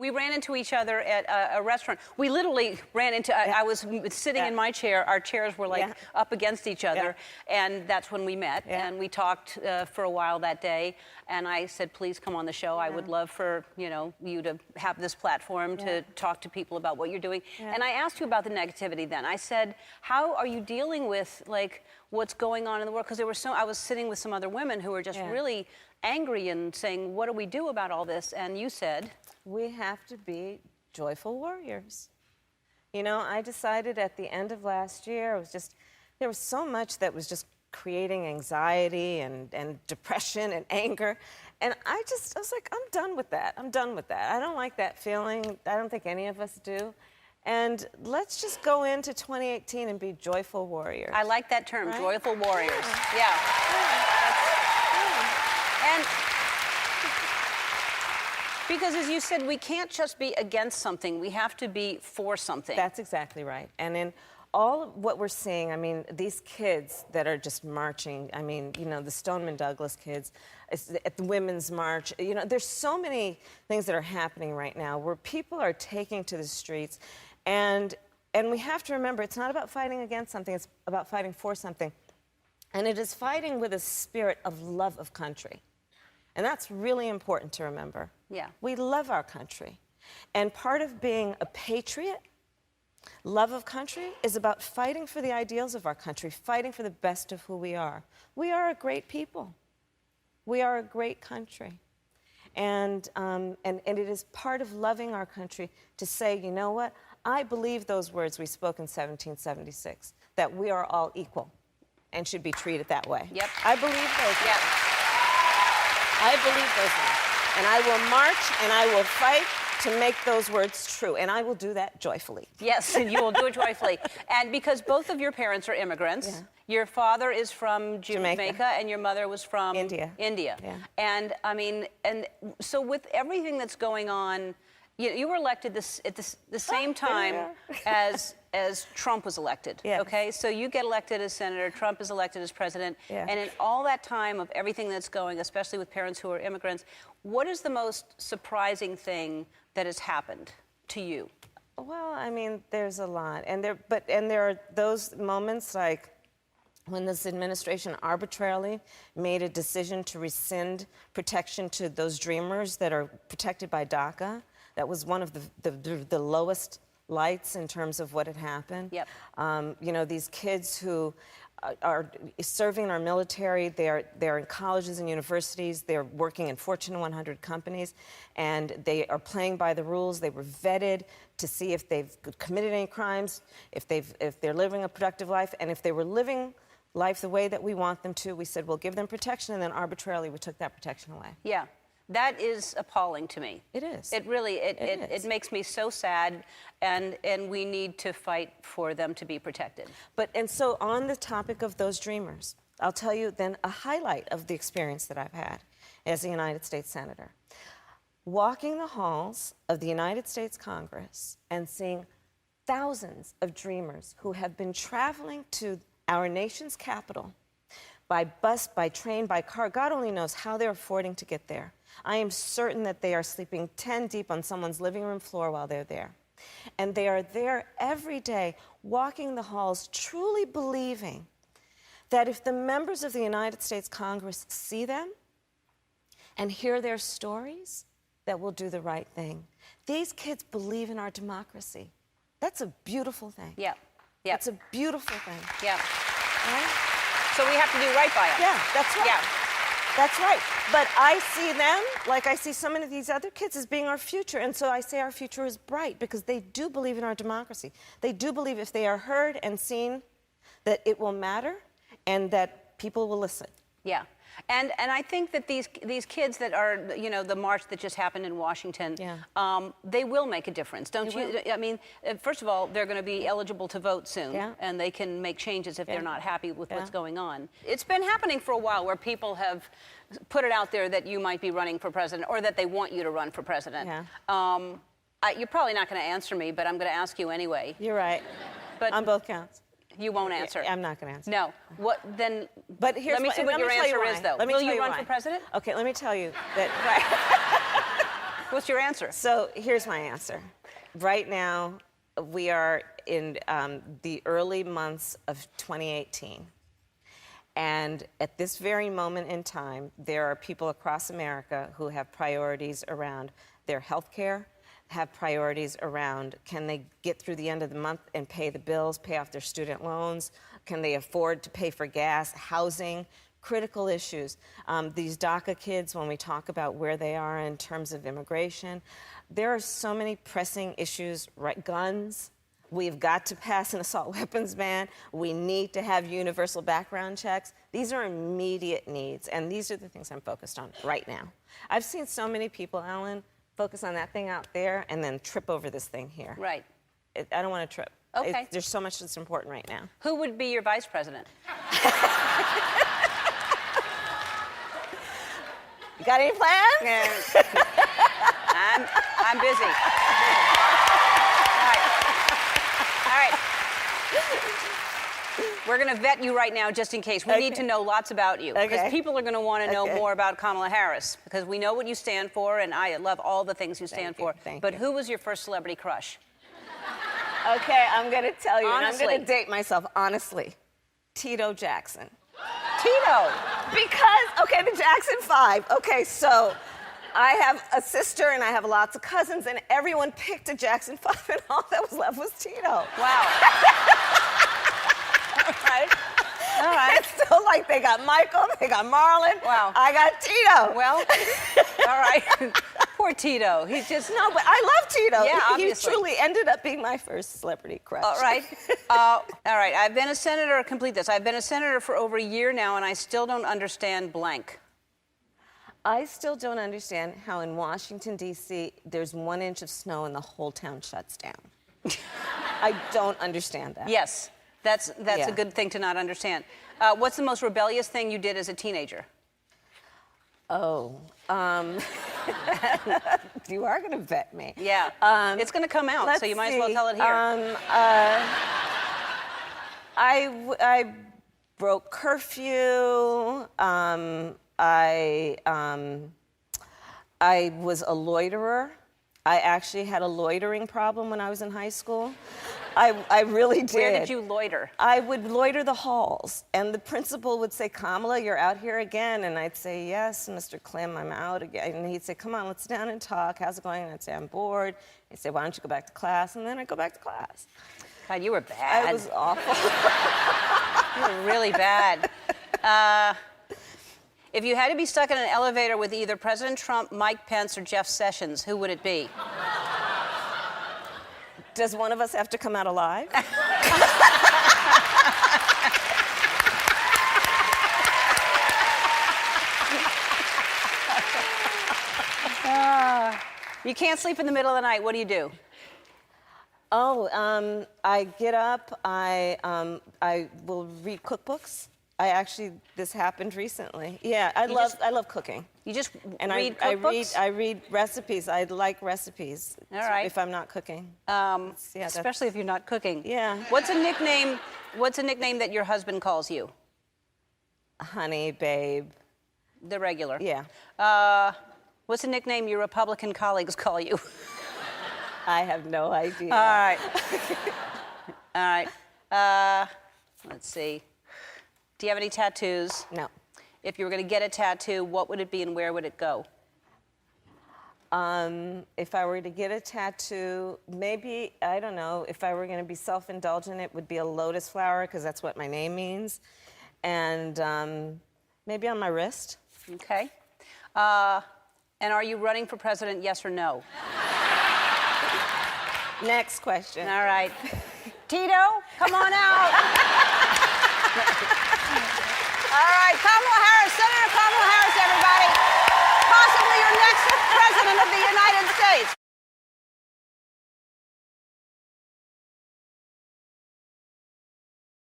We ran into each other at a restaurant. We literally ran into, I was sitting in my chair. Our chairs were like up against each other. And that's when we met. And we talked for a while that day. And I said, please come on the show. I would love for, you to have this platform to talk to people about what you're doing. And I asked you about the negativity then. I said, how are you dealing with like what's going on in the world? Because I was sitting with some other women who were just really angry and saying, what do we do about all this? And you said, we have to be joyful warriors. You know, I decided at the end of last year, there was so much that was just creating anxiety and depression and anger. And I was like, I'm done with that. I'm done with that. I don't like that feeling. I don't think any of us do. And let's just go into 2018 and be joyful warriors. I like that term, joyful warriors. Yeah. And because, as you said, we can't just be against something. We have to be for something. That's exactly right. And in all of what we're seeing, I mean, these kids that are just marching, I mean, the Stoneman Douglas kids, at the Women's March, there's so many things that are happening right now where people are taking to the streets. And we have to remember, it's not about fighting against something, it's about fighting for something. And it is fighting with a spirit of love of country. And that's really important to remember. Yeah. We love our country. And part of being a patriot, love of country, is about fighting for the ideals of our country, fighting for the best of who we are. We are a great people. We are a great country. And it is part of loving our country to say, you know what? I believe those words we spoke in 1776, that we are all equal and should be treated that way. Yep. I believe those words. I believe those words. And I will march and I will fight to make those words true. And I will do that joyfully. Yes, and you will do it joyfully. And because both of your parents are immigrants, your father is from Jamaica and your mother was from India. Yeah. And I mean, and so with everything that's going on, you were elected at the same time as Trump was elected. Okay, so you get elected as senator, Trump is elected as president, and in all that time of everything that's going, especially with parents who are immigrants, what is the most surprising thing that has happened to you? Well, I mean, there's a lot, and there are those moments like when this administration arbitrarily made a decision to rescind protection to those dreamers that are protected by DHAKA. That was one of the lowest lights in terms of what had happened. Yep. These kids who are serving in our military, they're in colleges and universities, they're working in Fortune 100 companies, and they are playing by the rules. They were vetted to see if they've committed any crimes, if they're living a productive life, and if they were living life the way that we want them to, we said, we'll give them protection, and then arbitrarily we took that protection away. Yeah. That is appalling to me. It is. It really, it makes me so sad, and we need to fight for them to be protected. And so on the topic of those dreamers, I'll tell you then a highlight of the experience that I've had as a United States Senator. Walking the halls of the United States Congress and seeing thousands of dreamers who have been traveling to our nation's capital by bus, by train, by car. God only knows how they're affording to get there. I am certain that they are sleeping 10 deep on someone's living room floor while they're there. And they are there every day, walking the halls, truly believing that if the members of the United States Congress see them and hear their stories, that we'll do the right thing. These kids believe in our democracy. That's a beautiful thing. Yeah. Yeah. It's a beautiful thing. Yeah. Right? So we have to do right by them. Yeah, that's right. Yeah. That's right. But I see them, like I see so many of these other kids, as being our future. And so I say our future is bright because they do believe in our democracy. They do believe if they are heard and seen that it will matter and that people will listen. Yeah. And I think that these kids that are, the march that just happened in Washington, they will make a difference, don't you? I mean, first of all, they're going to be eligible to vote soon, and they can make changes if they're not happy with what's going on. It's been happening for a while where people have put it out there that you might be running for president or that they want you to run for president. You're probably not going to answer me, but I'm going to ask you anyway. You're right. But on both counts. You won't answer. I'm not going to answer. No. What then? But here's let me see what your answer is, though. Will you run for president? Okay, let me tell you that. What's your answer? So here's my answer. Right now, we are in the early months of 2018. And at this very moment in time, there are people across America who have priorities around their health care, have priorities around can they get through the end of the month and pay the bills, pay off their student loans, can they afford to pay for gas, housing, critical issues. These DACA kids, when we talk about where they are in terms of immigration, there are so many pressing issues, right? Guns. We've got to pass an assault weapons ban. We need to have universal background checks. These are immediate needs, and these are the things I'm focused on right now. I've seen so many people, Ellen, focus on that thing out there and then trip over this thing here. Right. I don't want to trip. Okay. There's so much that's important right now. Who would be your vice president? You got any plans? I'm busy. All right. We're going to vet you right now just in case. We need to know lots about you. Because people are going to want to know more about Kamala Harris. Because we know what you stand for, and I love all the things you stand for. But who was your first celebrity crush? Okay, I'm going to tell you, Honestly. and I'm going to date myself, honestly. Tito Jackson. Tito. Because, okay, the Jackson 5. Okay, so I have a sister and I have lots of cousins, and everyone picked a Jackson 5, and all that was left was Tito. Wow. All right. It's still like they got Michael, they got Marlon. Wow. I got Tito. Well, all right. Poor Tito. He just... No, but I love Tito. Yeah, he obviously. truly ended up being my first celebrity crush. All right. All right. I've been a senator. Complete this. I've been a senator for over a year now, and I still don't understand blank. I still don't understand how in Washington, D.C., there's 1 inch of snow and the whole town shuts down. I don't understand that. Yes. That's Yeah. a good thing to not understand. What's the most rebellious thing you did as a teenager? Oh, you are going to vet me. Yeah. It's going to come out, so you might as well tell it here. I broke curfew. I was a loiterer. I actually had a loitering problem when I was in high school. I really did. Where did you loiter? I would loiter the halls, and the principal would say, Kamala, you're out here again. And I'd say, yes, Mr. Klim, I'm out again. And he'd say, come on, let's sit down and talk. How's it going? And I'd say, I'm bored. He'd say, why don't you go back to class? And then I'd go back to class. God, you were bad. I was awful. You were really bad. If you had to be stuck in an elevator with either President Trump, Mike Pence, or Jeff Sessions, who would it be? Does one of us have to come out alive? You can't sleep in the middle of the night. What do you do? Oh, I get up. I will read cookbooks. This happened recently. Yeah, I love cooking. You just And read cookbooks? I read recipes. I like recipes. All right. If I'm not cooking. Especially if you're not cooking. Yeah. What's a nickname that your husband calls you? Honey, babe. The regular. Yeah. What's a nickname your Republican colleagues call you? I have no idea. All right. All right. Let's see. Do you have any tattoos? No. If you were going to get a tattoo, what would it be and where would it go? If I were to get a tattoo, maybe, I don't know, if I were going to be self-indulgent, it would be a lotus flower, because that's what my name means. And maybe on my wrist. Okay. And are you running for president, yes or no? Next question. All right. Tito, come on out. All right, Kamala Harris, Senator Kamala Harris, everybody.